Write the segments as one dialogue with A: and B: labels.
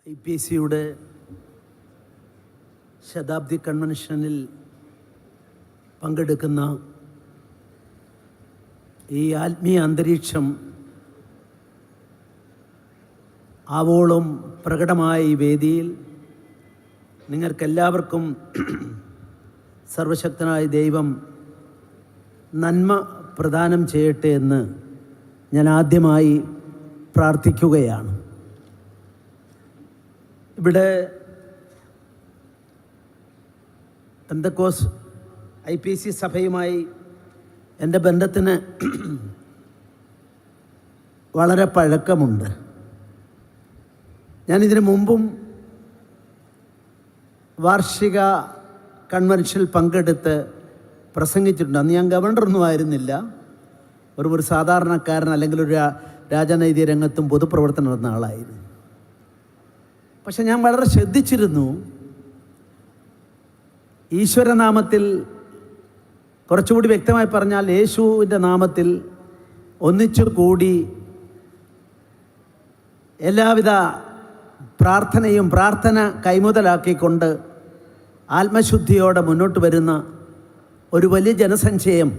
A: IPCയുടെ ശതാബ്ദി കൺവെൻഷനിൽ പങ്കെടുക്കുന്ന ഈ ആത്മീയ അന്തരീക്ഷം ആവോളം പ്രകടമായ ഈ വേദിയിൽ നിങ്ങൾക്കെല്ലാവർക്കും സർവശക്തനായ ദൈവം നന്മ പ്രദാനം ചെയ്യട്ടെ എന്ന് ഞാൻ ആദ്യമായി പ്രാർത്ഥിക്കുകയാണ്. ഇവിടെ പെന്തക്കോസ് IPC സഭയുമായി എൻ്റെ ബന്ധത്തിന് വളരെ പഴക്കമുണ്ട്. ഞാനിതിനു മുമ്പും വാർഷിക കൺവെൻഷനിൽ പങ്കെടുത്ത് പ്രസംഗിച്ചിട്ടുണ്ട്. അന്ന് ഞാൻ ഗവർണറൊന്നും ആയിരുന്നില്ല, ഒരു സാധാരണക്കാരൻ അല്ലെങ്കിൽ ഒരു രാജനൈതിക രംഗത്തും പൊതുപ്രവർത്തനം നടന്ന ആളായിരുന്നു. പക്ഷെ ഞാൻ വളരെ ശ്രദ്ധിച്ചിരുന്നു, ഈശ്വരനാമത്തിൽ, കുറച്ചുകൂടി വ്യക്തമായി പറഞ്ഞാൽ യേശുവിൻ്റെ നാമത്തിൽ ഒന്നിച്ചു കൂടി എല്ലാവിധ പ്രാർത്ഥന കൈമുതലാക്കിക്കൊണ്ട് ആത്മശുദ്ധിയോടെ മുന്നോട്ട് വരുന്ന ഒരു വലിയ ജനസഞ്ചയം,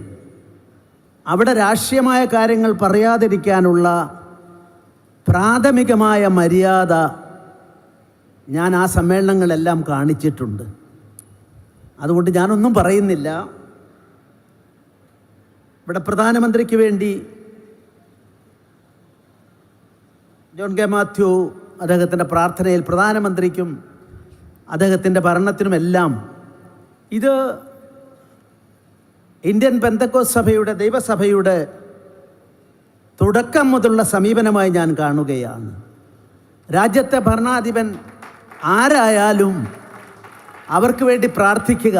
A: അവിടെ രാഷ്ട്രീയമായ കാര്യങ്ങൾ പറയാതിരിക്കാനുള്ള പ്രാഥമികമായ മര്യാദ ഞാൻ ആ സമ്മേളനങ്ങളെല്ലാം കാണിച്ചിട്ടുണ്ട്. അതുകൊണ്ട് ഞാനൊന്നും പറയുന്നില്ല. ഇവിടെ പ്രധാനമന്ത്രിക്ക് വേണ്ടി ജോൺ കെ മാത്യു അദ്ദേഹത്തിൻ്റെ പ്രാർത്ഥനയിൽ പ്രധാനമന്ത്രിക്കും അദ്ദേഹത്തിൻ്റെ ഭരണത്തിനുമെല്ലാം ഇത് ഇന്ത്യൻ പെന്തക്കോസ് സഭയുടെ, ദൈവസഭയുടെ തുടക്കം മുതലുള്ള സമീപനമായി ഞാൻ കാണുകയാണ്. രാജ്യത്തെ ഭരണാധിപൻ ആരായാലും അവർക്ക് വേണ്ടി പ്രാർത്ഥിക്കുക.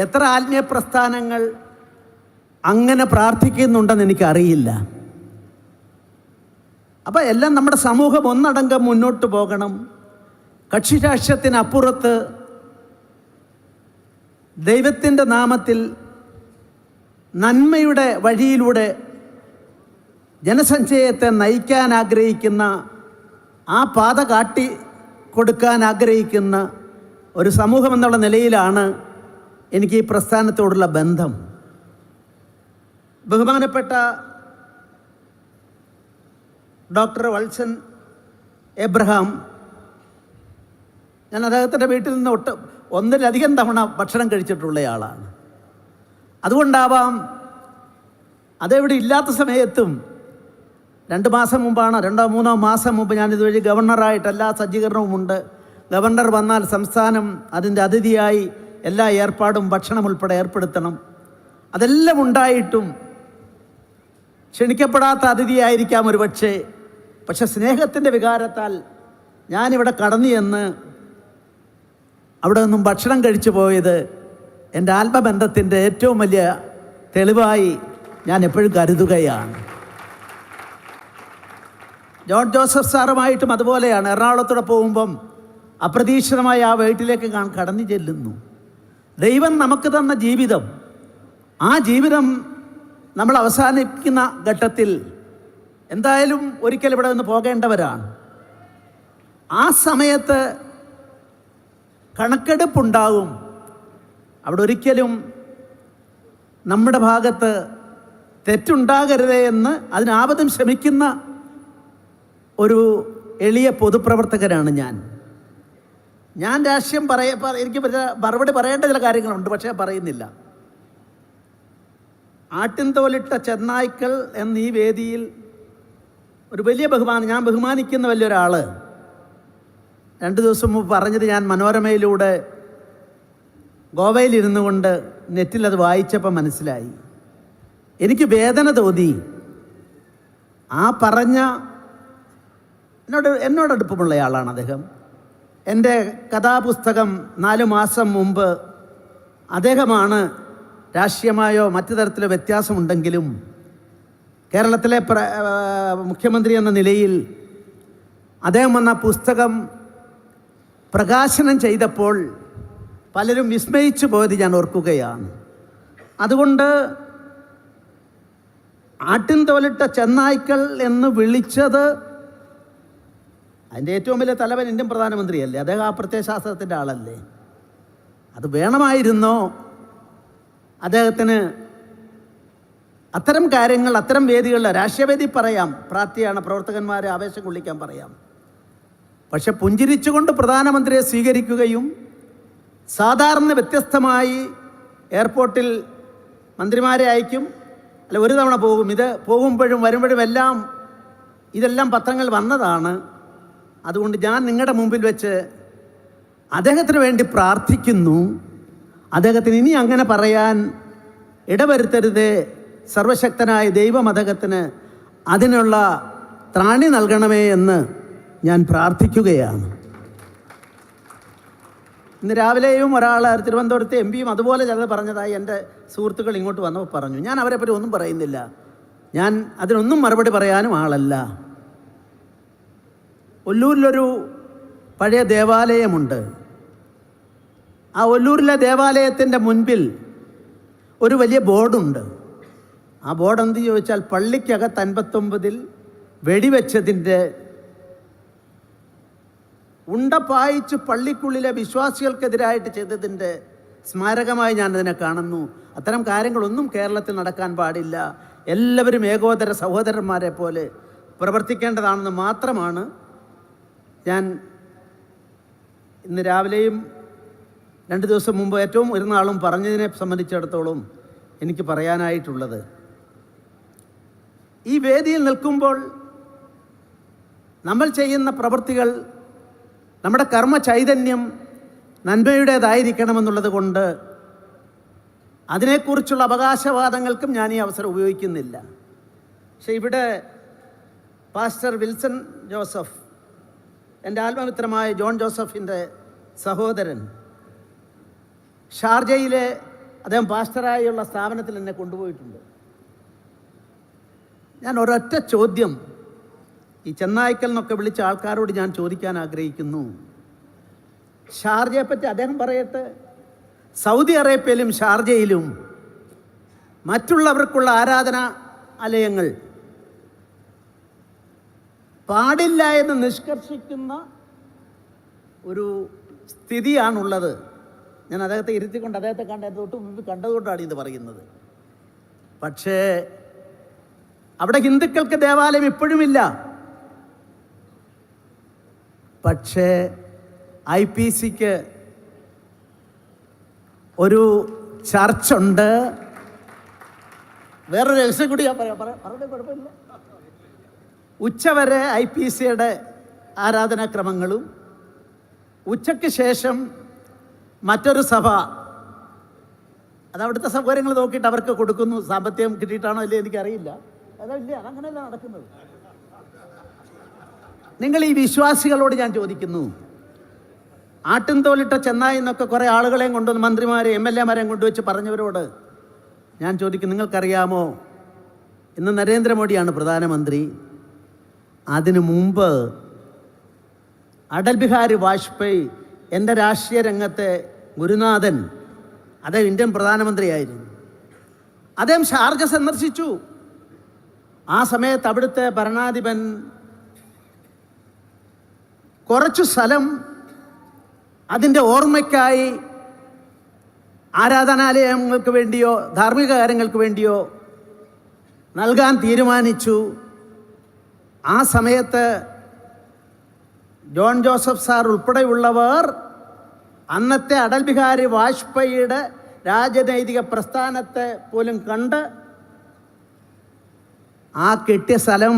A: എത്ര ആത്മീയ പ്രസ്ഥാനങ്ങൾ അങ്ങനെ പ്രാർത്ഥിക്കുന്നുണ്ടെന്ന് എനിക്കറിയില്ല. അപ്പോൾ എല്ലാം നമ്മുടെ സമൂഹം ഒന്നടങ്കം മുന്നോട്ട് പോകണം. കക്ഷി രാഷ്ട്രീയത്തിനപ്പുറത്ത് ദൈവത്തിൻ്റെ നാമത്തിൽ നന്മയുടെ വഴിയിലൂടെ ജനസഞ്ചയത്തെ നയിക്കാൻ ആഗ്രഹിക്കുന്ന, ആ പാത കാട്ടി കൊടുക്കാൻ ആഗ്രഹിക്കുന്ന ഒരു സമൂഹം എന്നുള്ള നിലയിലാണ് എനിക്ക് ഈ പ്രസ്ഥാനത്തോടുള്ള ബന്ധം. ബഹുമാനപ്പെട്ട ഡോക്ടർ വത്സൻ എബ്രഹാം, ഞാൻ അദ്ദേഹത്തിൻ്റെ വീട്ടിൽ നിന്ന് ഒന്നിലധികം തവണ ഭക്ഷണം കഴിച്ചിട്ടുള്ളയാളാണ്. അതുകൊണ്ടാവാം അതെവിടെ ഇല്ലാത്ത സമയത്തും 2 മാസം മുമ്പാണ്, 2-3 മാസം മുമ്പ് ഞാനിതുവഴി ഗവർണറായിട്ട് എല്ലാ സജ്ജീകരണവുമുണ്ട്. ഗവർണർ വന്നാൽ സംസ്ഥാനം അതിൻ്റെ അതിഥിയായി എല്ലാ ഏർപ്പാടും ഭക്ഷണം ഉൾപ്പെടെ ഏർപ്പെടുത്തണം. അതെല്ലാം ഉണ്ടായിട്ടും ക്ഷണിക്കപ്പെടാത്ത അതിഥിയായിരിക്കാം ഒരു പക്ഷെ സ്നേഹത്തിൻ്റെ വികാരത്താൽ ഞാനിവിടെ കടന്നു ചെന്ന് അവിടെ നിന്നും ഭക്ഷണം കഴിച്ചു പോയത് എൻ്റെ ആത്മബന്ധത്തിൻ്റെ ഏറ്റവും വലിയ തെളിവായി ഞാൻ എപ്പോഴും കരുതുകയാണ്. ജോൺ ജോസഫ് സാറുമായിട്ടും അതുപോലെയാണ്. എറണാകുളത്തൂടെ പോകുമ്പം അപ്രതീക്ഷിതമായി ആ വീട്ടിലേക്ക് കടന്നു ചെല്ലുന്നു. ദൈവം നമുക്ക് തന്ന ജീവിതം, ആ ജീവിതം നമ്മൾ അവസാനിക്കുന്ന ഘട്ടത്തിൽ എന്തായാലും ഒരിക്കൽ ഇവിടെ നിന്ന് പോകേണ്ടവരാണ്. ആ സമയത്ത് കണക്കെടുപ്പുണ്ടാകും. അവിടെ ഒരിക്കലും നമ്മുടെ ഭാഗത്ത് തെറ്റുണ്ടാകരുതേ എന്ന് അതിനാപതും ശ്രമിക്കുന്ന ഒരു എളിയ പൊതുപ്രവർത്തകനാണ് ഞാൻ രാഷ്ട്രീയം എനിക്ക് മറുപടി പറയേണ്ട ചില കാര്യങ്ങളുണ്ട്, പക്ഷേ പറയുന്നില്ല. ആട്ടിൻതോലിട്ട ചെന്നായ്ക്കൾ എന്നീ വേദിയിൽ ഒരു വലിയ ബഹുമാനം, ഞാൻ ബഹുമാനിക്കുന്ന വലിയൊരാൾ 2 ദിവസം മുമ്പ് പറഞ്ഞത് ഞാൻ മനോരമയിലൂടെ ഗോവയിലിരുന്നു കൊണ്ട് നെറ്റിലത് വായിച്ചപ്പോൾ മനസ്സിലായി. എനിക്ക് വേദന തോന്നി. ആ പറഞ്ഞ എന്നോട് അടുപ്പമുള്ളയാളാണ് അദ്ദേഹം. എൻ്റെ കഥാപുസ്തകം 4 മാസം മുമ്പ് അദ്ദേഹമാണ്, രാഷ്ട്രീയമായോ മറ്റു തരത്തിലോ വ്യത്യാസമുണ്ടെങ്കിലും കേരളത്തിലെ മുഖ്യമന്ത്രി എന്ന നിലയിൽ അദ്ദേഹം വന്ന പുസ്തകം പ്രകാശനം ചെയ്തപ്പോൾ പലരും വിസ്മയിച്ചു പോയത് ഞാൻ ഓർക്കുകയാണ്. അതുകൊണ്ട് ആട്ടിൻതോലിട്ട ചെന്നായ്ക്കൾ എന്ന് വിളിച്ചത് അതിൻ്റെ ഏറ്റവും വലിയ തലവൻ ഇന്ത്യൻ പ്രധാനമന്ത്രിയല്ലേ, അദ്ദേഹം ആ പ്രത്യയശാസ്ത്രത്തിൻ്റെ ആളല്ലേ. അത് വേണമായിരുന്നോ അദ്ദേഹത്തിന്? അത്തരം കാര്യങ്ങൾ അത്തരം വേദികളിൽ രാഷ്ട്രീയവേദി പറയാം, പ്രാർത്ഥിയാണ്, പ്രവർത്തകന്മാരെ ആവേശം കൊള്ളിക്കാൻ പറയാം. പക്ഷെ പുഞ്ചിരിച്ചുകൊണ്ട് പ്രധാനമന്ത്രിയെ സ്വീകരിക്കുകയും സാധാരണ വ്യത്യസ്തമായി എയർപോർട്ടിൽ മന്ത്രിമാരെ അയക്കും, അല്ല ഒരു തവണ പോകും, ഇത് പോകുമ്പോഴും വരുമ്പോഴും ഇതെല്ലാം പത്രങ്ങൾ വന്നതാണ്. അതുകൊണ്ട് ഞാൻ നിങ്ങളുടെ മുമ്പിൽ വെച്ച് അദ്ദേഹത്തിന് വേണ്ടി പ്രാർത്ഥിക്കുന്നു. അദ്ദേഹത്തിന് ഇനി അങ്ങനെ പറയാൻ ഇടവരുത്തരുതേ. സർവശക്തനായ ദൈവം അദ്ദേഹത്തിന് അതിനുള്ള ത്രാണി നൽകണമേ എന്ന് ഞാൻ പ്രാർത്ഥിക്കുകയാണ്. ഇന്ന് രാവിലെയും ഒരാൾ തിരുവനന്തപുരത്തെ MP അതുപോലെ ചിലത് പറഞ്ഞതായി എൻ്റെ സുഹൃത്തുക്കൾ ഇങ്ങോട്ട് വന്നപ്പോൾ പറഞ്ഞു. ഞാൻ അവരെ പറ്റി ഒന്നും പറയുന്നില്ല, ഞാൻ അതിനൊന്നും മറുപടി പറയാനും ആളല്ല. ഒല്ലൂരിലൊരു പഴയ ദേവാലയമുണ്ട്. ആ ഒല്ലൂരിലെ ദേവാലയത്തിൻ്റെ മുൻപിൽ ഒരു വലിയ ബോർഡുണ്ട്. ആ ബോർഡ് എന്ത് ചോദിച്ചാൽ പള്ളിക്കകത്ത് 59 വെടിവെച്ചതിൻ്റെ ഉണ്ട പായിച്ച് പള്ളിക്കുള്ളിലെ വിശ്വാസികൾക്കെതിരായിട്ട് ചെയ്തതിൻ്റെ സ്മാരകമായി ഞാനതിനെ കാണുന്നു. അത്തരം കാര്യങ്ങളൊന്നും കേരളത്തിൽ നടക്കാൻ പാടില്ല. എല്ലാവരും ഏകോദര സഹോദരന്മാരെ പോലെ പ്രവർത്തിക്കേണ്ടതാണെന്ന് മാത്രമാണ് ഞാൻ ഇന്ന് രാവിലെയും 2 ദിവസം മുമ്പ് ഏറ്റവും ഒരു നാളും പറഞ്ഞതിനെ സംബന്ധിച്ചിടത്തോളം എനിക്ക് പറയാനായിട്ടുള്ളത്. ഈ വേദിയിൽ നിൽക്കുമ്പോൾ നമ്മൾ ചെയ്യുന്ന പ്രവൃത്തികൾ, നമ്മുടെ കർമ്മ ചൈതന്യം നന്മയുടേതായിരിക്കണമെന്നുള്ളത് കൊണ്ട് അതിനെക്കുറിച്ചുള്ള അവകാശവാദങ്ങൾക്കും ഞാൻ ഈ അവസരം ഉപയോഗിക്കുന്നില്ല. പക്ഷെ ഇവിടെ പാസ്റ്റർ വിൽസൺ ജോസഫ്, എൻ്റെ ആത്മമിത്രമായ ജോൺ ജോസഫിൻ്റെ സഹോദരൻ, ഷാർജയിലെ അദ്ദേഹം പാസ്റ്ററായുള്ള സ്ഥാപനത്തിൽ എന്നെ കൊണ്ടുപോയിട്ടുണ്ട്. ഞാൻ ഒരൊറ്റ ചോദ്യം ഈ ചെന്നായ്ക്കൽ നിന്നൊക്കെ വിളിച്ച ആൾക്കാരോട് ഞാൻ ചോദിക്കാൻ ആഗ്രഹിക്കുന്നു. ഷാർജയെപ്പറ്റി അദ്ദേഹം പറയട്ടെ. സൗദി അറേബ്യയിലും ഷാർജയിലും മറ്റുള്ളവർക്കുള്ള ആരാധനാലയങ്ങൾ പാടില്ല എന്ന് നിഷ്കർഷിക്കുന്ന ഒരു സ്ഥിതിയാണുള്ളത്. ഞാൻ അദ്ദേഹത്തെ ഇരുത്തിക്കൊണ്ട് അദ്ദേഹത്തെ തൊട്ട് മുമ്പ് കണ്ടതുകൊണ്ടാണ് ഇത് പറയുന്നത്. പക്ഷേ അവിടെ ഹിന്ദുക്കൾക്ക് ദേവാലയം ഇപ്പോഴുമില്ല. പക്ഷേ IPCക്ക് ഒരു ചർച്ചുണ്ട്. വേറൊരു രഹസ്യം കൂടി ഞാൻ പറഞ്ഞ കുഴപ്പമില്ല. ഉച്ചവരെ IPCയുടെ ആരാധനാക്രമങ്ങളും ഉച്ചയ്ക്ക് ശേഷം മറ്റൊരു സഭ അതവിടുത്തെ സൗകര്യങ്ങൾ നോക്കിയിട്ട് അവർക്ക് കൊടുക്കുന്നു. സാമ്പത്തികം കിട്ടിയിട്ടാണോ ഇല്ലേ എനിക്കറിയില്ല. അതല്ല, അതങ്ങനെയല്ല നടക്കുന്നത്. നിങ്ങൾ ഈ വിശ്വാസികളോട് ഞാൻ ചോദിക്കുന്നു, ആട്ടിൻതോലിട്ട ചെന്നായി എന്നൊക്കെ കുറേ ആളുകളെയും കൊണ്ടുവന്ന് മന്ത്രിമാരെ MLA മാരെയും കൊണ്ടുവച്ച് പറഞ്ഞവരോട് ഞാൻ ചോദിക്കും, നിങ്ങൾക്കറിയാമോ ഇന്ന് നരേന്ദ്രമോദിയാണ് പ്രധാനമന്ത്രി. അതിനു മുമ്പ് അടൽ ബിഹാരി വാജ്പേയി, എൻ്റെ രാഷ്ട്രീയ രംഗത്തെ ഗുരുനാഥൻ, അദ്ദേഹം ഇന്ത്യൻ പ്രധാനമന്ത്രിയായിരുന്നു. അദ്ദേഹം ഷാർജ സന്ദർശിച്ചു. ആ സമയത്ത് അവിടുത്തെ ഭരണാധിപൻ കുറച്ചു സ്ഥലം അതിൻ്റെ ഓർമ്മയ്ക്കായി ആരാധനാലയങ്ങൾക്ക് വേണ്ടിയോ ധാർമ്മിക കാര്യങ്ങൾക്ക് വേണ്ടിയോ നൽകാൻ തീരുമാനിച്ചു. ആ സമയത്ത് ജോൺ ജോസഫ് സാർ ഉൾപ്പെടെയുള്ളവർ അന്നത്തെ അടൽ ബിഹാരി വാജ്പേയിയുടെ രാജനൈതിക പ്രസ്ഥാനത്തെ പോലും കണ്ട് ആ കിട്ടിയ സ്ഥലം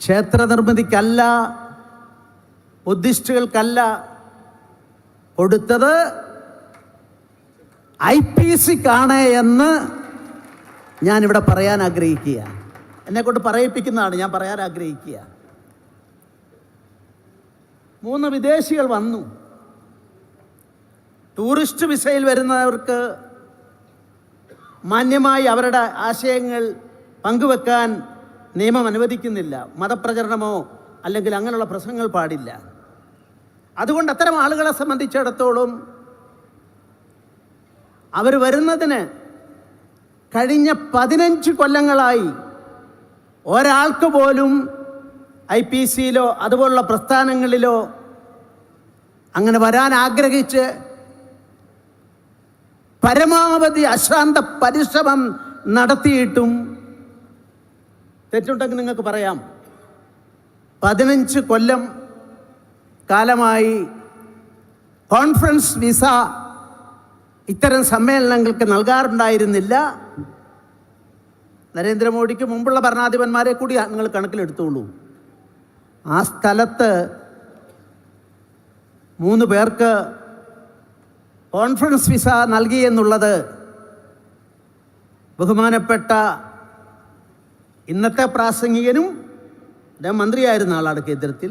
A: ക്ഷേത്ര നിർമ്മിതിക്കല്ല, ബുദ്ധിസ്റ്റുകൾക്കല്ല കൊടുത്തത്, IPCക്കാണ് എന്ന് ഞാനിവിടെ പറയാൻ ആഗ്രഹിക്കുക. എന്നെക്കൊണ്ട് പറയിപ്പിക്കുന്നതാണ്, ഞാൻ പറയാൻ ആഗ്രഹിക്കുക. 3 വിദേശികൾ വന്നു. ടൂറിസ്റ്റ് വിസയിൽ വരുന്നവർക്ക് മാന്യമായി അവരുടെ ആശയങ്ങൾ പങ്കുവെക്കാൻ നിയമം അനുവദിക്കുന്നില്ല. മതപ്രചരണമോ അല്ലെങ്കിൽ അങ്ങനെയുള്ള പ്രസംഗങ്ങൾ പാടില്ല. അതുകൊണ്ട് അത്തരം ആളുകളെ സംബന്ധിച്ചിടത്തോളം അവർ വരുന്നതിന് കഴിഞ്ഞ 15 കൊല്ലങ്ങളായി ഒരാൾക്ക് പോലും IPC-യിലോ അതുപോലുള്ള പ്രസ്ഥാനങ്ങളിലോ അങ്ങനെ വരാൻ ആഗ്രഹിച്ച് പരമാവധി അശ്രാന്ത പരിശ്രമം നടത്തിയിട്ടും തെറ്റുണ്ടെങ്കിൽ നിങ്ങൾക്ക് പറയാം. 15 കൊല്ലം കാലമായി കോൺഫറൻസ് വിസ ഇത്തരം സമ്മേളനങ്ങൾക്ക് നൽകാറുണ്ടായിരുന്നില്ല. നരേന്ദ്രമോദിക്ക് മുമ്പുള്ള ഭരണാധിപന്മാരെ കൂടി നിങ്ങൾ കണക്കിലെടുത്തോളൂ. ആ സ്ഥലത്ത് 3 പേർക്ക് കോൺഫറൻസ് വിസ നൽകി എന്നുള്ളത് ബഹുമാനപ്പെട്ട ഇന്നത്തെ പ്രാസംഗികനും മന്ത്രിയായിരുന്ന ആളാണ് കേന്ദ്രത്തിൽ.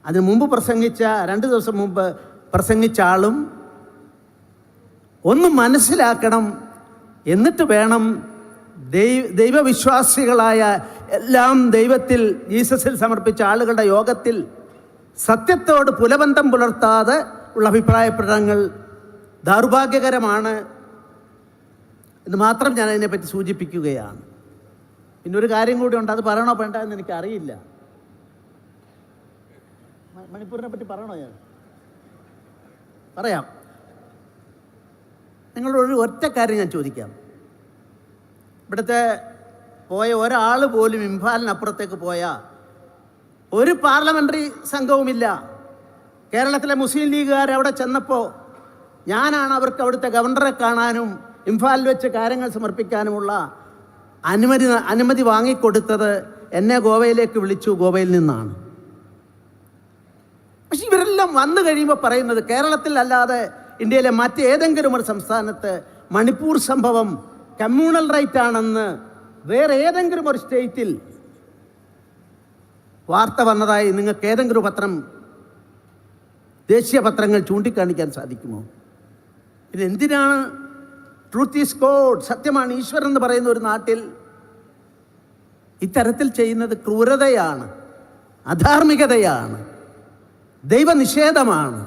A: അതിന് മുമ്പ് പ്രസംഗിച്ച 2 ദിവസം മുമ്പ് പ്രസംഗിച്ച ആളും ഒന്ന് മനസ്സിലാക്കണം. എന്നിട്ട് വേണം ദൈവവിശ്വാസികളായ എല്ലാം ദൈവത്തിൽ ജീസസിൽ സമർപ്പിച്ച ആളുകളുടെ യോഗത്തിൽ സത്യത്തോട് പുലബന്ധം പുലർത്താതെ ഉള്ള അഭിപ്രായ പ്രകടനങ്ങൾ ദൗർഭാഗ്യകരമാണ് എന്ന് മാത്രം ഞാൻ അതിനെപ്പറ്റി സൂചിപ്പിക്കുകയാണ്. പിന്നൊരു കാര്യം കൂടി ഉണ്ട്, അത് പറയണോ വേണ്ട എന്ന് എനിക്കറിയില്ല. മണിപ്പൂരിനെ പറ്റി പറയണോ? ഞാൻ പറയാം. നിങ്ങളൊരു ഒറ്റ കാര്യം ഞാൻ ചോദിക്കാം. ഇവിടുത്തെ പോയ ഒരാൾ പോലും ഇംഫാലിനപ്പുറത്തേക്ക് പോയ ഒരു പാർലമെൻ്ററി സംഘവുമില്ല. കേരളത്തിലെ മുസ്ലിം ലീഗുകാർ അവിടെ ചെന്നപ്പോൾ ഞാനാണ് അവർക്ക് അവിടുത്തെ ഗവർണറെ കാണാനും ഇംഫാലിൽ വെച്ച് കാര്യങ്ങൾ സമർപ്പിക്കാനുമുള്ള അനുമതി വാങ്ങിക്കൊടുത്തത്. എന്നെ ഗോവയിലേക്ക് വിളിച്ചു, ഗോവയിൽ നിന്നാണ്. പക്ഷെ ഇവരെല്ലാം വന്നു കഴിയുമ്പോൾ പറയുന്നത് കേരളത്തിൽ അല്ലാതെ ഇന്ത്യയിലെ മറ്റേതെങ്കിലും ഒരു സംസ്ഥാനത്ത് മണിപ്പൂർ സംഭവം കമ്മ്യൂണൽ റൈറ്റ് ആണെന്ന് വേറെ ഏതെങ്കിലും ഒരു സ്റ്റേറ്റിൽ വാർത്ത വന്നതായി നിങ്ങൾക്ക് ഏതെങ്കിലും പത്രം, ദേശീയ പത്രങ്ങൾ ചൂണ്ടിക്കാണിക്കാൻ സാധിക്കുമോ? ഇതെന്തിനാണ് ട്രൂത്ത് ഈസ് ഗോഡ്, സത്യമാണ് ഈശ്വരൻ എന്ന് പറയുന്ന ഒരു നാട്ടിൽ ഇത്തരത്തിൽ ചെയ്യുന്നത്? ക്രൂരതയാണ്, അധാർമികതയാണ്, ദൈവനിഷേധമാണ്.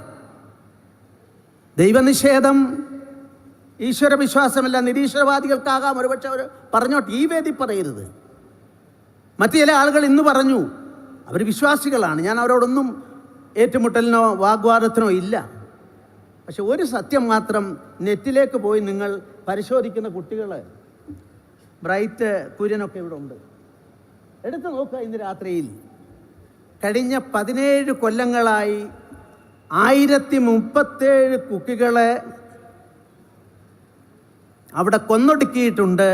A: ദൈവനിഷേധം ഈശ്വര വിശ്വാസമല്ല, നിരീശ്വരവാദികൾക്കാകാം ഒരുപക്ഷെ അവർ പറഞ്ഞോട്ടെ, ഈ വേദി പറയരുത്. മറ്റു ചില ആളുകൾ ഇന്ന് പറഞ്ഞു, അവർ വിശ്വാസികളാണ്, ഞാൻ അവരോടൊന്നും ഏറ്റുമുട്ടലിനോ വാഗ്വാദത്തിനോ ഇല്ല. പക്ഷെ ഒരു സത്യം മാത്രം, നെറ്റിലേക്ക് പോയി നിങ്ങൾ പരിശോധിക്കുന്ന കുട്ടികൾ, ബ്രൈറ്റ് കുര്യനൊക്കെ ഇവിടെ ഉണ്ട്, എടുത്തു നോക്കുക. ഇന്ന് രാത്രിയിൽ കഴിഞ്ഞ 17 കൊല്ലങ്ങളായി 1037 കുക്കികളെ അവിടെ കൊന്നൊടുക്കിയിട്ടുണ്ട്.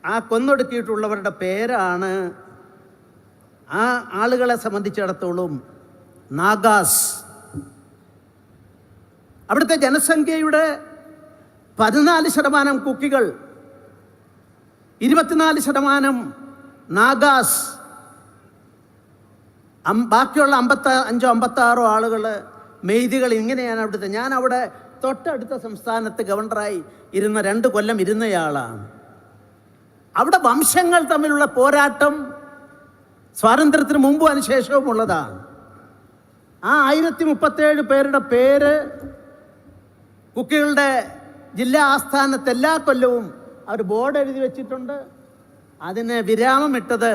A: ആ കൊന്നൊടുക്കിയിട്ടുള്ളവരുടെ പേരാണ് ആ ആളുകളെ സംബന്ധിച്ചിടത്തോളം നാഗാസ്. അവിടുത്തെ ജനസംഖ്യയുടെ 14% കുക്കികൾ, 24% നാഗാസ്, ബാക്കിയുള്ള 55-56 ആളുകൾ മെയ്തികൾ. ഇങ്ങനെയാണ് അവിടുത്തെ. ഞാൻ അവിടെ തൊട്ടടുത്ത സംസ്ഥാനത്ത് ഗവർണറായി ഇരുന്ന 2 കൊല്ലം ഇരുന്നയാളാണ്. അവിടെ വംശങ്ങൾ തമ്മിലുള്ള പോരാട്ടം സ്വാതന്ത്ര്യത്തിന് മുമ്പും അതിനുശേഷവും ഉള്ളതാണ്. ആ 1037 പേരുടെ പേര് കുക്കികളുടെ ജില്ലാ ആസ്ഥാനത്ത് എല്ലാ കൊല്ലവും അവർ ബോർഡ് എഴുതി വെച്ചിട്ടുണ്ട്. അതിന് വിരാമമിട്ടത്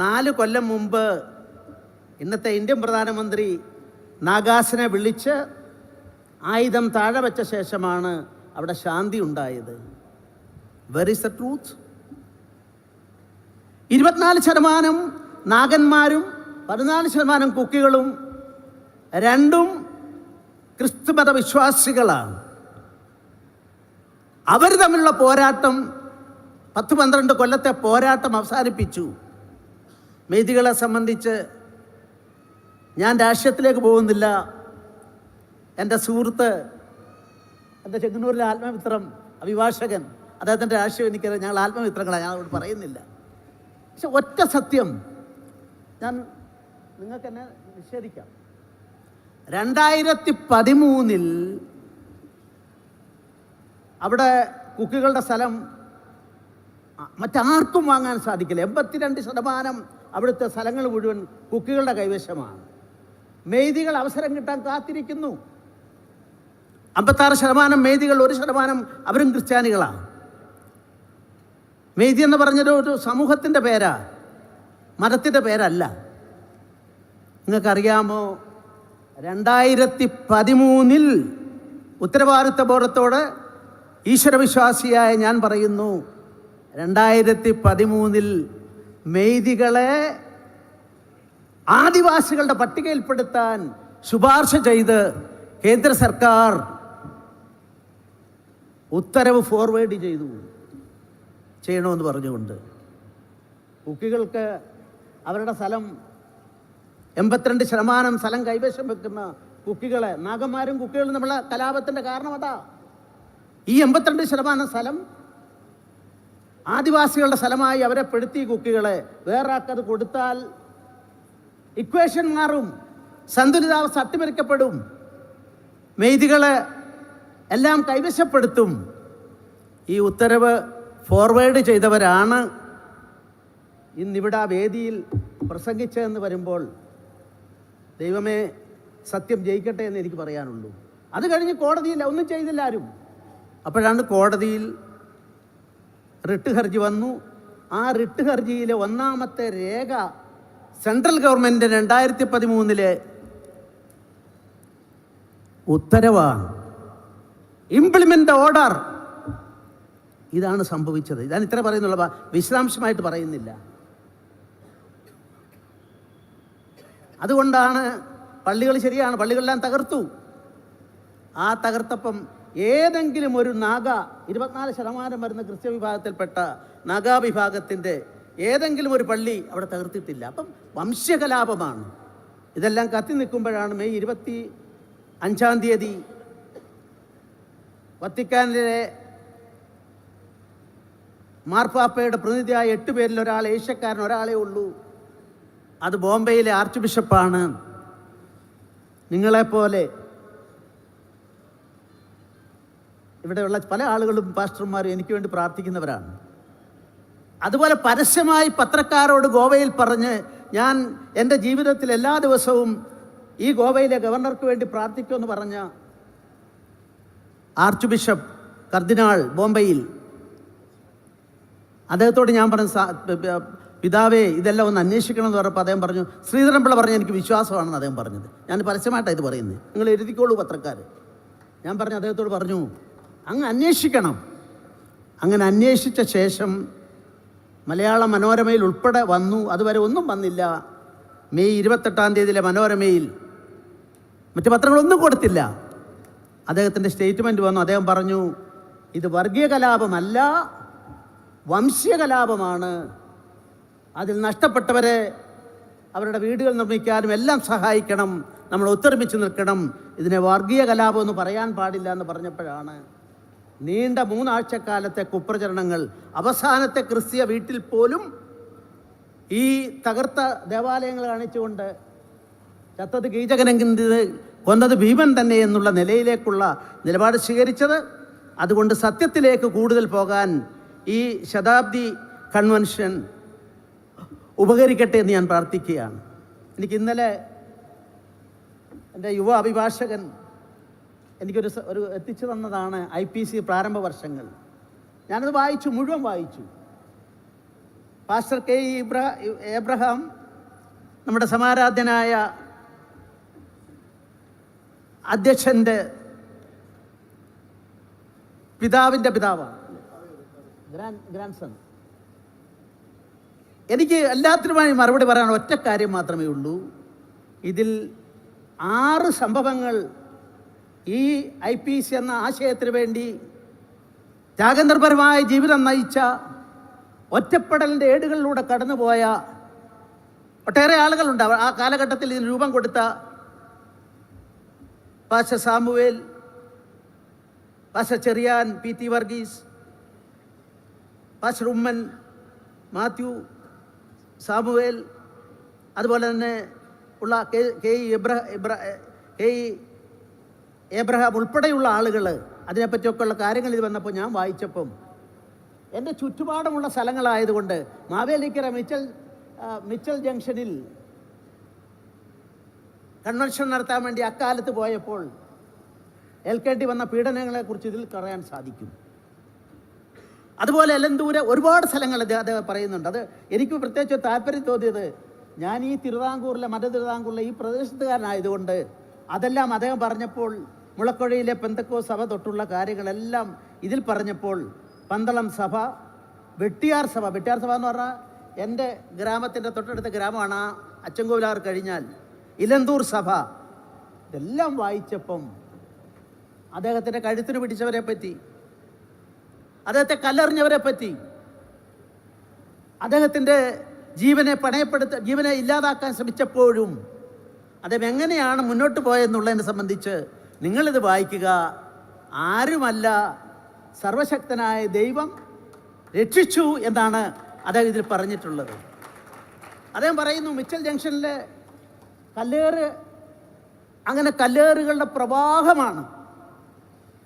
A: 4 കൊല്ലം മുമ്പ് ഇന്നത്തെ ഇന്ത്യൻ പ്രധാനമന്ത്രി നാഗാസിനെ വിളിച്ച് ആയുധം താഴെ വെച്ച ശേഷമാണ് അവിടെ ശാന്തി ഉണ്ടായത്. Were is the truth? 24% നാഗന്മാരും 14% കുക്കികളും, രണ്ടും ക്രിസ്തുമത വിശ്വാസികളാണ്. അവർ തമ്മിലുള്ള പോരാട്ടം 10-12 കൊല്ലത്തെ പോരാട്ടം അവസാനിപ്പിച്ചു. മെയ്തികളെ സംബന്ധിച്ച് ഞാൻ രാഷ്ട്രീയത്തിലേക്ക് പോകുന്നില്ല. എൻ്റെ സുഹൃത്ത്, എൻ്റെ ചെങ്ങന്നൂരിലെ ആത്മമിത്രം അഭിഭാഷകൻ, അദ്ദേഹത്തിൻ്റെ രാഷ്ട്രീയം എനിക്കറിയാം. ഞങ്ങൾ ആത്മമിത്രങ്ങളാണ്, ഞാൻ അവിടെ പറയുന്നില്ല. പക്ഷെ ഒറ്റ സത്യം ഞാൻ നിങ്ങൾക്ക് എന്നെ നിഷേധിക്കാം. 2013 അവിടെ കുക്കികളുടെ സ്ഥലം മറ്റാർക്കും വാങ്ങാൻ സാധിക്കില്ല. 82% അവിടുത്തെ സ്ഥലങ്ങൾ മുഴുവൻ കുക്കികളുടെ കൈവശമാണ്. മെയ്തികൾ അവസരം കിട്ടാൻ കാത്തിരിക്കുന്നു. 56% മെയ്തികൾ, 1% അവരും ക്രിസ്ത്യാനികളാണ്. മെയ്തി എന്ന് പറഞ്ഞൊരു സമൂഹത്തിൻ്റെ പേരാ, മതത്തിൻ്റെ പേരല്ല. നിങ്ങൾക്കറിയാമോ, 2013 ഉത്തരവാദിത്ത ബോധത്തോട് ഈശ്വരവിശ്വാസിയായ ഞാൻ പറയുന്നു, 2013 മെയ്തികളെ ആദിവാസികളുടെ പട്ടികയിൽപ്പെടുത്താൻ ശുപാർശ ചെയ്ത് കേന്ദ്ര സർക്കാർ ഉത്തരവ് ഫോർവേഡ് ചെയ്യണമെന്ന് പറഞ്ഞുകൊണ്ട് കുക്കികൾക്ക് അവരുടെ സ്ഥലം 82% സ്ഥലം കൈവശം വെക്കുന്ന കുക്കികളെ, നാഗന്മാരും കുക്കികളും നമ്മളെ കലാപത്തിൻ്റെ കാരണം അതാ. ഈ 82% സ്ഥലം ആദിവാസികളുടെ സ്ഥലമായി അവരെ പെടുത്തി കുക്കികളെ വേറാക്കത് കൊടുത്താൽ ഇക്വേഷൻ മാറും, സന്തുലിതാവസ്ഥ അട്ടിമറിക്കപ്പെടും, മെയ്തികളെ എല്ലാം കൈവശപ്പെടുത്തും. ഈ ഉത്തരവ് ഫോർവേഡ് ചെയ്തവരാണ് ഇന്നിവിടെ ആ വേദിയിൽ പ്രസംഗിച്ചതെന്ന് വരുമ്പോൾ ദൈവമേ സത്യം ജയിക്കട്ടെ എന്ന് എനിക്ക് പറയാനുള്ളൂ. അത് കഴിഞ്ഞ് കോടതിയിൽ ഒന്നും ചെയ്തില്ല ആരും. അപ്പോഴാണ് കോടതിയിൽ റിട്ട് ഹർജി വന്നു. ആ റിട്ട് ഹർജിയിലെ ഒന്നാമത്തെ രേഖ സെൻട്രൽ ഗവൺമെൻറ് 2013 ഉത്തരവാണ്, ഇംപ്ലിമെൻ്റ് ദ ഓർഡർ. ഇതാണ് സംഭവിച്ചത്. ഇതാണ് ഇത്ര പറയുന്നുള്ള, വിശദാംശമായിട്ട് പറയുന്നില്ല. അതുകൊണ്ടാണ് പള്ളികൾ, ശരിയാണ്, പള്ളികളെല്ലാം തകർത്തു. ആ തകർത്തപ്പം ഏതെങ്കിലും ഒരു നാഗ, 24% വരുന്ന ക്രിസ്ത്യ വിഭാഗത്തിൽപ്പെട്ട നാഗാ വിഭാഗത്തിൻ്റെ ഏതെങ്കിലും ഒരു പള്ളി അവിടെ തകർത്തിട്ടില്ല. അപ്പം വംശകലാപമാണ്. ഇതെല്ലാം കത്തി നിൽക്കുമ്പോഴാണ് മെയ് 25 വത്തിക്കാനിലെ മാർപ്പാപ്പയുടെ പ്രതിനിധിയായ 8 പേരിൽ ഒരാൾ, ഏഷ്യക്കാരൻ ഒരാളേ ഉള്ളൂ. അത് ബോംബെയിലെ ആർച്ച് ബിഷപ്പാണ്. നിങ്ങളെപ്പോലെ ഇവിടെയുള്ള പല ആളുകളും പാസ്റ്റർമാരും എനിക്ക് വേണ്ടി പ്രാർത്ഥിക്കുന്നവരാണ്. അതുപോലെ പരസ്യമായി പത്രക്കാരോട് ഗോവയിൽ പറഞ്ഞ് ഞാൻ എൻ്റെ ജീവിതത്തിൽ എല്ലാ ദിവസവും ഈ ഗോവയിലെ ഗവർണർക്ക് വേണ്ടി പ്രാർത്ഥിക്കുമെന്ന് പറഞ്ഞ ആർച്ച് ബിഷപ്പ് കർദിനാൾ ബോംബെയിൽ, അദ്ദേഹത്തോട് ഞാൻ പറഞ്ഞു, പിതാവേ ഇതെല്ലാം ഒന്ന് അന്വേഷിക്കണം എന്ന് പറഞ്ഞപ്പോൾ അദ്ദേഹം പറഞ്ഞു, ശ്രീധരൻപിള്ള പറഞ്ഞ് എനിക്ക് വിശ്വാസമാണെന്ന് അദ്ദേഹം പറഞ്ഞത്. ഞാൻ പരസ്യമായിട്ടാണ് ഇത് പറയുന്നത്, നിങ്ങൾ എഴുതിക്കോളൂ പത്രക്കാർ. ഞാൻ പറഞ്ഞു, അദ്ദേഹത്തോട് പറഞ്ഞു അങ്ങ് അന്വേഷിക്കണം. അങ്ങനെ അന്വേഷിച്ച ശേഷം മലയാള മനോരമയിൽ ഉൾപ്പെടെ വന്നു. അതുവരെ ഒന്നും വന്നില്ല. മെയ് 28 മനോരമയിൽ മറ്റ് പത്രങ്ങളൊന്നും കൊടുത്തില്ല. അദ്ദേഹത്തിൻ്റെ സ്റ്റേറ്റ്മെൻറ്റ് വന്നു. അദ്ദേഹം പറഞ്ഞു, ഇത് വർഗീയ കലാപമല്ല, വംശീയ കലാപമാണ്. അതിൽ നഷ്ടപ്പെട്ടവരെ അവരുടെ വീടുകൾ നിർമ്മിക്കാനും എല്ലാം സഹായിക്കണം, നമ്മൾ ഒത്തൊരുമിച്ച് നിൽക്കണം, ഇതിനെ വർഗീയ കലാപം എന്ന് പറയാൻ പാടില്ല എന്ന് പറഞ്ഞപ്പോഴാണ് നീണ്ട 3 ആഴ്ചക്കാലത്തെ കുപ്രചരണങ്ങൾ, അവസാനത്തെ ക്രിസ്തീയ വീട്ടിൽ പോലും ഈ തകർത്ത ദേവാലയങ്ങൾ കാണിച്ചുകൊണ്ട് ചത്തത് കീചകനെങ്കിൽ കൊന്നത് ഭീമൻ തന്നെ എന്നുള്ള നിലയിലേക്കുള്ള നിലപാട് സ്വീകരിച്ചത്. അതുകൊണ്ട് സത്യത്തിലേക്ക് കൂടുതൽ പോകാൻ ഈ ശതാബ്ദി കൺവെൻഷൻ ഉപകരിക്കട്ടെ എന്ന് ഞാൻ പ്രാർത്ഥിക്കുകയാണ്. എനിക്ക് ഇന്നലെ എൻ്റെ യുവ അഭിഭാഷകൻ എനിക്കൊരു എത്തിച്ചു തന്നതാണ് IPC പ്രാരംഭ വർഷങ്ങൾ. ഞാനത് വായിച്ചു, മുഴുവൻ വായിച്ചു. Pastor K. എബ്രഹാം, നമ്മുടെ സമാരാധ്യനായ അധ്യക്ഷൻ്റെ പിതാവിൻ്റെ പിതാവാണ്, ഗ്രാൻഡ് സൺ. എനിക്ക് എല്ലാത്തിനുമായി മറുപടി പറയാൻ ഒറ്റ കാര്യം മാത്രമേ ഉള്ളൂ. ഇതിൽ 6 സംഭവങ്ങൾ ഈ IPC എന്ന ആശയത്തിന് വേണ്ടി ത്യാഗനിർഭരമായ ജീവിതം നയിച്ച, ഒറ്റപ്പെടലിൻ്റെ ഏടുകളിലൂടെ കടന്നുപോയ ഒട്ടേറെ ആളുകളുണ്ട്. ആ കാലഘട്ടത്തിൽ ഇതിന് രൂപം കൊടുത്ത pastor Samuel, pastor Cheriyan, PT Varghese, pastor Oommen, Matthew, Samuel, അതുപോലെ തന്നെ ഉള്ള കെ എബ്രഹാം ഉൾപ്പെടെയുള്ള ആളുകൾ, അതിനെപ്പറ്റിയൊക്കെയുള്ള കാര്യങ്ങൾ ഇത് വന്നപ്പോൾ ഞാൻ വായിച്ചപ്പം എൻ്റെ ചുറ്റുപാടുമുള്ള സ്ഥലങ്ങളായതുകൊണ്ട് മാവേലിക്കര മിച്ചൽ ജംഗ്ഷനിൽ കൺവെൻഷൻ നടത്താൻ വേണ്ടി അക്കാലത്ത് പോയപ്പോൾ LKT വന്ന പീഡനങ്ങളെക്കുറിച്ച് ഇതിൽ പറയാൻ സാധിക്കും. അതുപോലെ എലന്തൂര് ഒരുപാട് സ്ഥലങ്ങൾ അദ്ദേഹം പറയുന്നുണ്ട്. അത് എനിക്ക് പ്രത്യേകിച്ച് താല്പര്യം തോന്നിയത്, ഞാൻ ഈ തിരുവിതാംകൂറിലെ തിരുവിതാംകൂറിലെ ഈ പ്രദേശത്തുകാരനായതുകൊണ്ട് അതെല്ലാം അദ്ദേഹം പറഞ്ഞപ്പോൾ, മുളക്കുഴയിലെ പെന്തക്കോസ്ത് സഭ തൊട്ടുള്ള കാര്യങ്ങളെല്ലാം ഇതിൽ പറഞ്ഞപ്പോൾ, പന്തളം സഭ, വെട്ടിയാർ സഭ എന്ന് പറഞ്ഞാൽ എൻ്റെ ഗ്രാമത്തിൻ്റെ തൊട്ടടുത്ത ഗ്രാമമാണ്, അച്ചൻകോവിലാർ കഴിഞ്ഞാൽ ഇലന്തൂർ സഭ, ഇതെല്ലാം വായിച്ചപ്പം അദ്ദേഹത്തിൻ്റെ കഴുത്തിന് പിടിച്ചവരെ പറ്റി, അദ്ദേഹത്തെ കല്ലെറിഞ്ഞവരെ പറ്റി, അദ്ദേഹത്തിൻ്റെ ജീവനെ ഇല്ലാതാക്കാൻ ശ്രമിച്ചപ്പോഴും അദ്ദേഹം എങ്ങനെയാണ് മുന്നോട്ട് പോയെന്നുള്ളതിനെ സംബന്ധിച്ച് നിങ്ങളിത് വായിക്കുക. ആരുമല്ല, സർവശക്തനായ ദൈവം രക്ഷിച്ചു എന്നാണ് അദ്ദേഹം ഇതിൽ പറഞ്ഞിട്ടുള്ളത്. അദ്ദേഹം പറയുന്നു, മിച്ചൽ ജംഗ്ഷനിലെ കല്ലേറുകളുടെ പ്രവാഹമാണ്.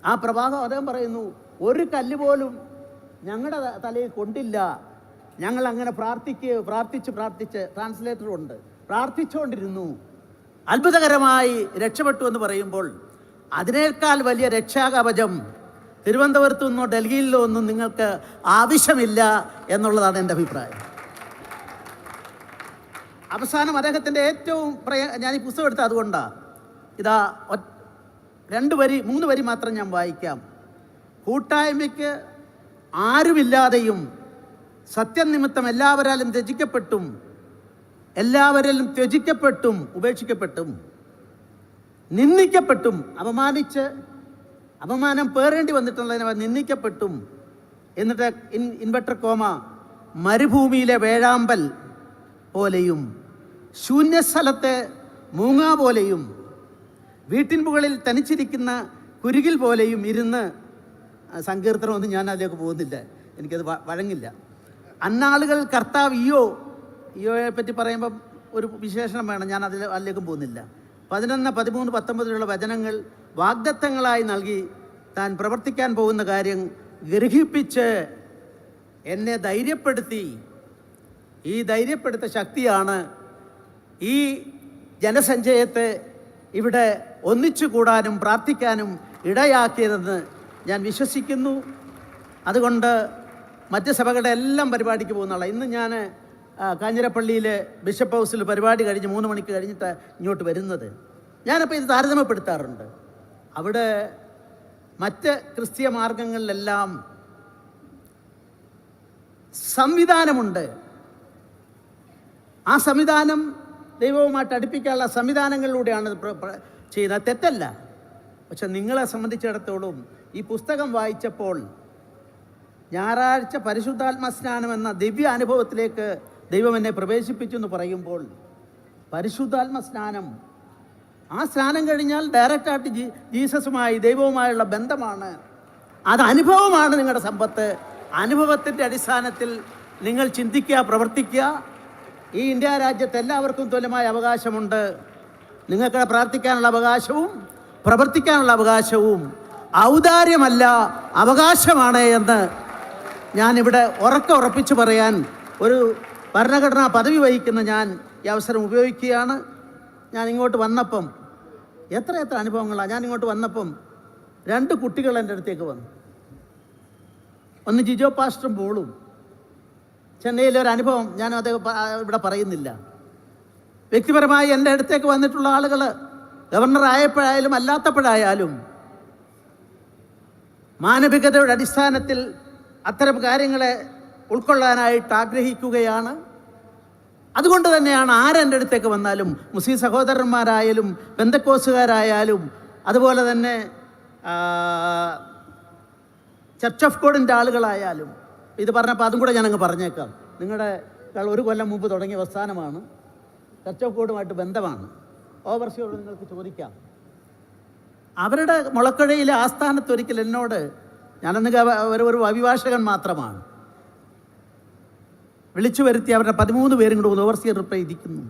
A: ആ പ്രവാഹം അദ്ദേഹം പറയുന്നു, ഒരു കല്ല് പോലും ഞങ്ങളുടെ തലയിൽ കൊണ്ടില്ല. ഞങ്ങൾ അങ്ങനെ പ്രാർത്ഥിച്ച് ട്രാൻസ്ലേറ്ററുണ്ട്, പ്രാർത്ഥിച്ചുകൊണ്ടിരുന്നു, അത്ഭുതകരമായി രക്ഷപ്പെട്ടു എന്ന് പറയുമ്പോൾ അതിനേക്കാൾ വലിയ രക്ഷാകവചം തിരുവനന്തപുരത്തു നിന്നോ ഡൽഹിയിലോ ഒന്നും നിങ്ങൾക്ക് ആവശ്യമില്ല എന്നുള്ളതാണ് എൻ്റെ അഭിപ്രായം. അവസാനം അദ്ദേഹത്തിൻ്റെ ഏറ്റവും ഞാൻ ഈ പുസ്തകം എടുത്തത് അതുകൊണ്ടാണ്. ഇതാ 3 വരി മാത്രം ഞാൻ വായിക്കാം. കൂട്ടായ്മയ്ക്ക് ആരുമില്ലാതെയും സത്യനിമിത്തം എല്ലാവരാലും ത്യജിക്കപ്പെട്ടും ഉപേക്ഷിക്കപ്പെട്ടും നിന്ദിക്കപ്പെട്ടും അപമാനം പേറേണ്ടി വന്നിട്ടുള്ളതിനെ നിന്ദിക്കപ്പെട്ടും, എന്നിട്ട് ഇൻവെർട്ടർ കോമ, മരുഭൂമിയിലെ വേഴാമ്പൽ പോലെയും ശൂന്യസ്ഥലത്തെ മൂങ്ങ പോലെയും വീട്ടിൻ മുകളിൽ തനിച്ചിരിക്കുന്ന കുരുകിൽ പോലെയും ഇരുന്ന്, സങ്കീർത്തനമൊന്നും ഞാൻ അതിലേക്ക് പോകുന്നില്ല, എനിക്കത് വഴങ്ങില്ല. അന്നാളുകൾ കർത്താവ് ഇയോയെ പറ്റി പറയുമ്പം ഒരു വിശേഷണം വേണം, ഞാൻ അതിലേക്കും പോകുന്നില്ല. 11, 13, 19 വചനങ്ങൾ വാഗ്ദത്തങ്ങളായി നൽകി താൻ പ്രവർത്തിക്കാൻ പോകുന്ന കാര്യം ഗ്രഹിപ്പിച്ച് എന്നെ ധൈര്യപ്പെടുത്തി. ഈ ധൈര്യപ്പെടുത്ത ശക്തിയാണ് ഈ ജനസഞ്ചയത്തെ ഇവിടെ ഒന്നിച്ചുകൂടാനും പ്രാർത്ഥിക്കാനും ഇടയാക്കിയതെന്ന് ഞാൻ വിശ്വസിക്കുന്നു. അതുകൊണ്ട് മറ്റ് സഭകളുടെ എല്ലാം പരിപാടിക്ക് പോകുന്ന ആളാണ്. ഇന്ന് ഞാൻ കാഞ്ഞിരപ്പള്ളിയിലെ ബിഷപ്പ് ഹൗസിൽ പരിപാടി കഴിഞ്ഞ് 3 മണിക്ക് കഴിഞ്ഞിട്ട് ഇങ്ങോട്ട് വരുന്നത്. ഞാനപ്പോൾ ഇത് താരതമ്യപ്പെടുത്താറുണ്ട്. അവിടെ മറ്റ് ക്രിസ്തീയ മാർഗങ്ങളിലെല്ലാം സംവിധാനമുണ്ട്. ആ സംവിധാനം ദൈവവുമായിട്ട് അടുപ്പിക്കാനുള്ള സംവിധാനങ്ങളിലൂടെയാണ് ചെയ്യുന്നത്, തെറ്റല്ല. പക്ഷെ നിങ്ങളെ സംബന്ധിച്ചിടത്തോളം ഈ പുസ്തകം വായിച്ചപ്പോൾ ഞായറാഴ്ച പരിശുദ്ധാത്മ സ്നാനം എന്ന ദിവ്യ അനുഭവത്തിലേക്ക് ദൈവം എന്നെ പ്രവേശിപ്പിച്ചു എന്ന് പറയുമ്പോൾ, പരിശുദ്ധാത്മ സ്നാനം, ആ സ്നാനം കഴിഞ്ഞാൽ ഡയറക്റ്റായിട്ട് ജീസസുമായി ദൈവവുമായുള്ള ബന്ധമാണ്. അത് അനുഭവമാണ് നിങ്ങളുടെ സമ്പത്ത്. അനുഭവത്തിൻ്റെ അടിസ്ഥാനത്തിൽ നിങ്ങൾ ചിന്തിക്കുക, പ്രവർത്തിക്കുക. ഈ ഇന്ത്യ രാജ്യത്ത് എല്ലാവർക്കും തുല്യമായ അവകാശമുണ്ട്. നിങ്ങൾക്ക് പ്രാർത്ഥിക്കാനുള്ള അവകാശവും പ്രവർത്തിക്കാനുള്ള അവകാശവും ഔദാര്യമല്ല, അവകാശമാണ് എന്ന് ഞാനിവിടെ ഉറപ്പിച്ച് പറയാൻ ഒരു ഭരണഘടനാ പദവി വഹിക്കുന്ന ഞാൻ ഈ അവസരം ഉപയോഗിക്കുകയാണ്. ഞാൻ ഇങ്ങോട്ട് വന്നപ്പം എത്ര അനുഭവങ്ങളാണ്. ഞാൻ ഇങ്ങോട്ട് വന്നപ്പം 2 കുട്ടികൾ എൻ്റെ അടുത്തേക്ക് വന്നു. ഒന്ന് ജിജോ പാസ്റ്ററും പോളും. ചെന്നൈയിലെ ഒരു അനുഭവം ഞാൻ അത് ഇവിടെ പറയുന്നില്ല. വ്യക്തിപരമായി എൻ്റെ അടുത്തേക്ക് വന്നിട്ടുള്ള ആളുകൾ ഗവർണർ ആയപ്പോഴായാലും അല്ലാത്തപ്പോഴായാലും മാനവികതയുടെ അടിസ്ഥാനത്തിൽ അത്തരം കാര്യങ്ങളെ ഉൾക്കൊള്ളാനായിട്ട് ആഗ്രഹിക്കുകയാണ്. അതുകൊണ്ട് തന്നെയാണ് ആരെൻ്റെ അടുത്തേക്ക് വന്നാലും, മുസ്ലിം സഹോദരന്മാരായാലും പെന്തക്കോസ്തുകാരായാലും അതുപോലെ തന്നെ ചർച്ച് ഓഫ് ഗോഡിൻ്റെ ആളുകളായാലും, ഇത് പറഞ്ഞപ്പോൾ അതും കൂടെ ഞാനങ്ങ് പറഞ്ഞേക്കാം. നിങ്ങളുടെ 1 കൊല്ലം മുമ്പ് തുടങ്ങിയ പ്രസ്ഥാനമാണ്, ചർച്ച് ഓഫ് ഗോഡുമായിട്ട് ബന്ധമാണ്. ഓവർസിയോട് നിങ്ങൾക്ക് ചോദിക്കാം. അവരുടെ മുളക്കുഴയിലെ ആസ്ഥാനത്തൊരിക്കൽ എന്നോട്, ഞാനന്ന് ഒരു അഭിഭാഷകൻ മാത്രമാണ്, വിളിച്ചു വരുത്തി അവരുടെ 13 പേരും കൂടെ ഓവർസിയർ ഇരിക്കുന്നു.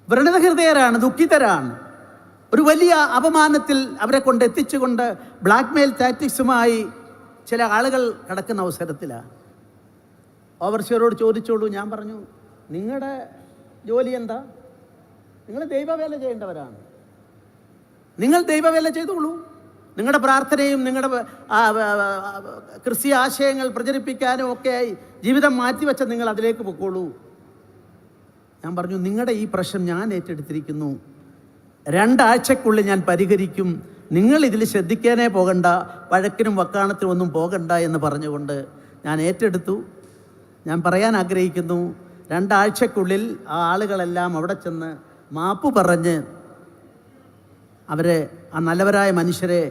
A: വ്രണതഹൃദയരാണ്, ദുഃഖിതരാണ്. ഒരു വലിയ അപമാനത്തിൽ അവരെ കൊണ്ട് എത്തിച്ചുകൊണ്ട് ബ്ലാക്ക് മെയിൽ ടാക്ടിക്സുമായി ചില ആളുകൾ കിടക്കുന്ന അവസരത്തിലാണ്. ഓവർസിയറോട് ചോദിച്ചോളൂ. ഞാൻ പറഞ്ഞു, നിങ്ങളുടെ ജോലി എന്താ? നിങ്ങൾ ദൈവവേല ചെയ്യേണ്ടവരാണ്. നിങ്ങൾ ദൈവവേല ചെയ്തോളൂ. നിങ്ങളുടെ പ്രാർത്ഥനയും നിങ്ങളുടെ ക്രിസ്തീയ ആശയങ്ങൾ പ്രചരിപ്പിക്കാനും ഒക്കെയായി ജീവിതം മാറ്റിവെച്ച നിങ്ങൾ അതിലേക്ക് പൊക്കോളൂ. ഞാൻ പറഞ്ഞു, നിങ്ങളുടെ ഈ പ്രശ്നം ഞാൻ ഏറ്റെടുത്തിരിക്കുന്നു, 2 ആഴ്ചക്കുള്ളിൽ ഞാൻ പരിഹരിക്കും, നിങ്ങൾ ഇതിൽ ശ്രദ്ധിക്കാനേ പോകണ്ട, വഴക്കിനും വക്കാണത്തിനും ഒന്നും പോകണ്ട എന്ന് പറഞ്ഞുകൊണ്ട് ഞാൻ ഏറ്റെടുത്തു. ഞാൻ പറയാൻ ആഗ്രഹിക്കുന്നു, 2 ആഴ്ചക്കുള്ളിൽ ആ ആളുകളെല്ലാം അവിടെ ചെന്ന് മാപ്പ് പറഞ്ഞ് അവരെ, ആ നല്ലവരായ മനുഷ്യരെ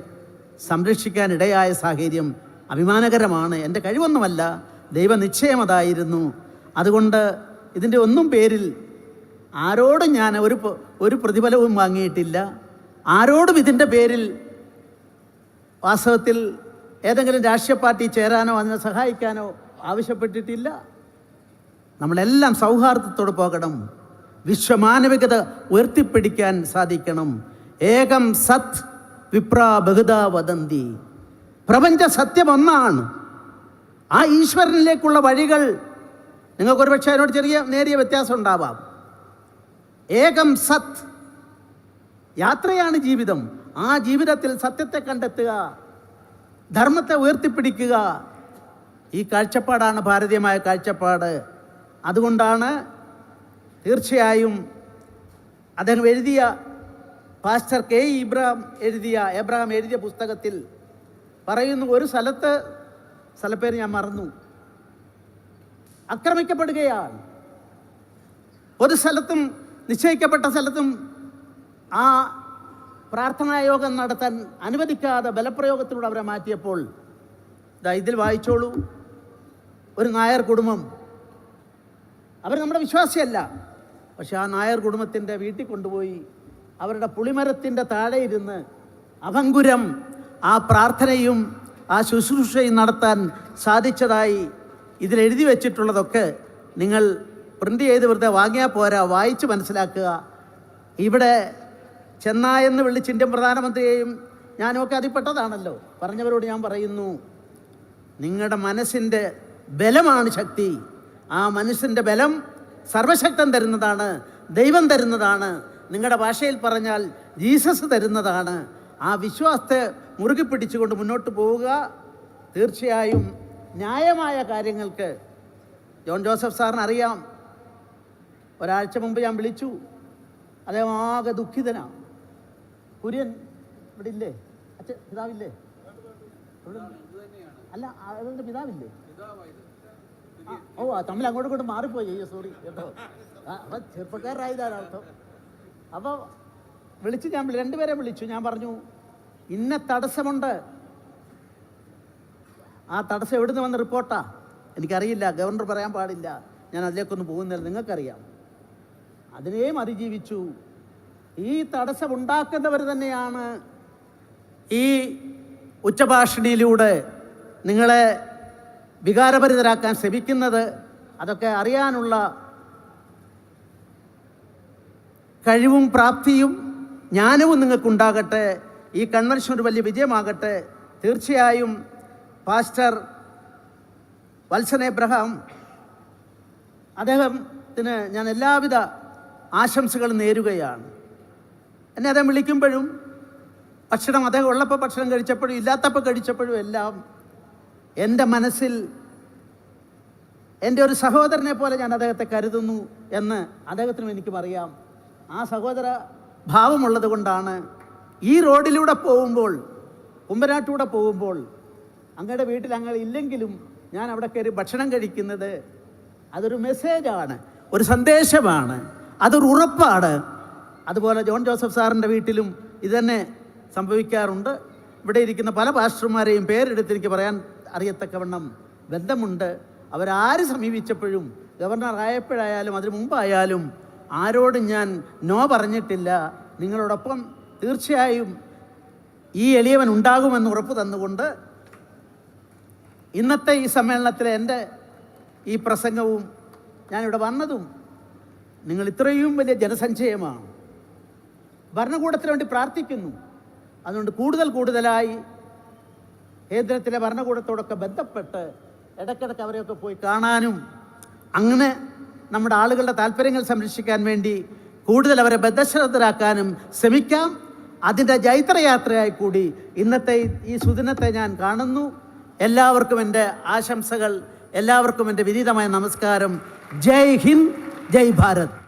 A: സംരക്ഷിക്കാനിടയായ സാഹചര്യം അഭിമാനകരമാണ്. എൻ്റെ കഴിവൊന്നുമല്ല, ദൈവനിശ്ചയം അതായിരുന്നു. അതുകൊണ്ട് ഇതിൻ്റെ ഒന്നും പേരിൽ ആരോടും ഞാൻ ഒരു പ്രതിഫലവും വാങ്ങിയിട്ടില്ല. ആരോടും ഇതിൻ്റെ പേരിൽ വാസ്തവത്തിൽ ഏതെങ്കിലും രാഷ്ട്രീയ പാർട്ടി ചേരാനോ അതിനെ സഹായിക്കാനോ ആവശ്യപ്പെട്ടിട്ടില്ല. നമ്മളെല്ലാം സൗഹാർദ്ദത്തോടെ പോകണം. വിശ്വമാനവികത ഉയർത്തിപ്പിടിക്കാൻ സാധിക്കണം. ഏകം സത് വിപ്രാ ബഹുധാ വദന്തി. പ്രപഞ്ച സത്യം ഒന്നാണ്. ആ ഈശ്വരനിലേക്കുള്ള വഴികൾ നിങ്ങൾക്കൊരു പക്ഷേ അതിനോട് നേരിയ വ്യത്യാസം ഉണ്ടാവാം. ഏകം സത് യാത്രയാണ് ജീവിതം. ആ ജീവിതത്തിൽ സത്യത്തെ കണ്ടെത്തുക, ധർമ്മത്തെ ഉയർത്തിപ്പിടിക്കുക, ഈ കാഴ്ചപ്പാടാണ് ഭാരതീയമായ കാഴ്ചപ്പാട്. അതുകൊണ്ടാണ് തീർച്ചയായും അദ്ദേഹം എഴുതിയ പാസ്റ്റർ കെ ഇബ്രാഹിം എഴുതിയ പുസ്തകത്തിൽ പറയുന്നു, ഒരു സ്ഥലപ്പേര് ഞാൻ മറന്നു, ആക്രമിക്കപ്പെടുകയാണ്. ഒരു സ്ഥലത്തും നിശ്ചയിക്കപ്പെട്ട സ്ഥലത്തും ആ പ്രാർത്ഥനായോഗം നടത്താൻ അനുവദിക്കാതെ ബലപ്രയോഗത്തിലൂടെ അവരെ മാറ്റിയപ്പോൾ, ഇതിൽ വായിച്ചോളൂ, ഒരു നായർ കുടുംബം, അവർ നമ്മുടെ വിശ്വാസിയല്ല, പക്ഷെ ആ നായർ കുടുംബത്തിൻ്റെ വീട്ടിൽ കൊണ്ടുപോയി അവരുടെ പുളിമരത്തിൻ്റെ താഴെ ഇരുന്ന് അഭംഗുരം ആ പ്രാർത്ഥനയും ആ ശുശ്രൂഷയും നടത്താൻ സാധിച്ചതായി ഇതിലെഴുതി വച്ചിട്ടുള്ളതൊക്കെ നിങ്ങൾ പ്രിൻ്റ് ചെയ്ത് വെറുതെ വാങ്ങിയാൽ പോരാ, വായിച്ച് മനസ്സിലാക്കുക. ഇവിടെ ചെന്നായെന്ന് വിളിച്ച് ഇന്ത്യൻ പ്രധാനമന്ത്രിയെയും ഞാനൊക്കെ അതിൽപ്പെട്ടതാണല്ലോ. പറഞ്ഞവരോട് ഞാൻ പറയുന്നു, നിങ്ങളുടെ മനസ്സിൻ്റെ ബലമാണ് ശക്തി. ആ മനസ്സിൻ്റെ ബലം സർവശക്തൻ തരുന്നതാണ്, ദൈവം തരുന്നതാണ്, നിങ്ങളുടെ ഭാഷയിൽ പറഞ്ഞാൽ ജീസസ് തരുന്നതാണ്. ആ വിശ്വാസത്തെ മുറുകെ പിടിച്ചുകൊണ്ട് മുന്നോട്ട് പോവുക. തീർച്ചയായും ന്യായമായ കാര്യങ്ങൾക്ക് ജോൺ ജോസഫ് സാറിന് അറിയാം. ഒരാഴ്ച മുമ്പ് ഞാൻ വിളിച്ചു, അദ്ദേഹം ആകെ ദുഃഖിതനാണ്. കുര്യൻ ഇവിടെ ഇല്ലേ? പിതാവില്ലേ? അല്ല, അവരുടെ പിതാവില്ലേ? തമ്മിൽ അങ്ങോട്ടും ഇങ്ങോട്ടും മാറിപ്പോയി. സോറി കേട്ടോ. അപ്പം ചെറുപ്പക്കാരായതാണ് അർത്ഥം. അപ്പോൾ വിളിച്ച് ഞാൻ 2 പേരെ വിളിച്ചു. ഞാൻ പറഞ്ഞു, ഇന്ന തടസ്സമുണ്ട്. ആ തടസ്സം എവിടുന്ന് വന്ന റിപ്പോർട്ടാ എനിക്കറിയില്ല, ഗവർണർ പറയാൻ പാടില്ല, ഞാൻ അതിലേക്കൊന്നും പോകുന്നില്ല, നിങ്ങൾക്കറിയാം. അതിനെയും അതിജീവിച്ചു. ഈ തടസ്സം ഉണ്ടാക്കുന്നവർ തന്നെയാണ് ഈ ഉച്ചഭാഷണിയിലൂടെ നിങ്ങളെ വികാരഭരിതരാക്കാൻ ശ്രമിക്കുന്നത്. അതൊക്കെ അറിയാനുള്ള കഴിവും പ്രാപ്തിയും ജ്ഞാനവും നിങ്ങൾക്കുണ്ടാകട്ടെ. ഈ കൺവെൻഷൻ ഒരു വലിയ വിജയമാകട്ടെ. തീർച്ചയായും പാസ്റ്റർ വത്സൻ എബ്രഹാം, അദ്ദേഹത്തിന് ഞാൻ എല്ലാവിധ ആശംസകളും നേരുകയാണ്. എന്നെ അദ്ദേഹം വിളിക്കുമ്പോഴും ഭക്ഷണം, അദ്ദേഹം ഉള്ളപ്പോൾ ഭക്ഷണം കഴിച്ചപ്പോഴും ഇല്ലാത്തപ്പോൾ കഴിച്ചപ്പോഴും എല്ലാം എൻ്റെ മനസ്സിൽ എൻ്റെ ഒരു സഹോദരനെ പോലെ ഞാൻ അദ്ദേഹത്തെ കരുതുന്നു എന്ന് അദ്ദേഹത്തിനും എനിക്കും അറിയാം. ആ സഹോദര ഭാവമുള്ളത് കൊണ്ടാണ് ഈ റോഡിലൂടെ പോകുമ്പോൾ, കുമ്പനാട്ടിലൂടെ പോകുമ്പോൾ, അങ്ങയുടെ വീട്ടിൽ അങ്ങനെ ഇല്ലെങ്കിലും ഞാൻ അവിടെ കയറി ഭക്ഷണം കഴിക്കുന്നത് അതൊരു മെസ്സേജാണ്, ഒരു സന്ദേശമാണ്, അതൊരു ഉറപ്പാണ്. അതുപോലെ ജോൺ ജോസഫ് സാറിൻ്റെ വീട്ടിലും ഇതുതന്നെ സംഭവിക്കാറുണ്ട്. ഇവിടെ ഇരിക്കുന്ന പല പാസ്റ്റർമാരെയും പേരെടുത്ത് എനിക്ക് പറയാൻ അറിയത്തക്കവണ്ണം ബന്ധമുണ്ട്. അവരാര് സമീപിച്ചപ്പോഴും, ഗവർണർ ആയപ്പോഴായാലും അതിനു മുമ്പായാലും ആരോടും ഞാൻ നോ പറഞ്ഞിട്ടില്ല. നിങ്ങളോടൊപ്പം തീർച്ചയായും ഈ എളിയവൻ ഉണ്ടാകുമെന്ന് ഉറപ്പ് തന്നുകൊണ്ട് ഇന്നത്തെ ഈ സമ്മേളനത്തിലെ എൻ്റെ ഈ പ്രസംഗവും ഞാനിവിടെ വന്നതും, നിങ്ങൾ ഇത്രയും വലിയ ജനസഞ്ചയമാണ്, ഭരണകൂടത്തിന് വേണ്ടി പ്രാർത്ഥിക്കുന്നു. അതുകൊണ്ട് കൂടുതലായി കേന്ദ്രത്തിലെ ഭരണകൂടത്തോടൊക്കെ ബന്ധപ്പെട്ട് ഇടയ്ക്കിടയ്ക്ക് അവരെയൊക്കെ പോയി കാണാനും അങ്ങനെ നമ്മുടെ ആളുകളുടെ താല്പര്യങ്ങൾ സംരക്ഷിക്കാൻ വേണ്ടി കൂടുതൽ അവരെ ബദ്ധശ്രദ്ധരാക്കാനും ശ്രമിക്കാം. അതിൻ്റെ ജൈത്രയാത്രയായി കൂടി ഇന്നത്തെ ഈ സുദിനത്തെ ഞാൻ കാണുന്നു. എല്ലാവർക്കും എൻ്റെ ആശംസകൾ, എല്ലാവർക്കും എൻ്റെ വിനീതമായ നമസ്കാരം. ജയ് ഹിന്ദ്, ജയ് ഭാരത്.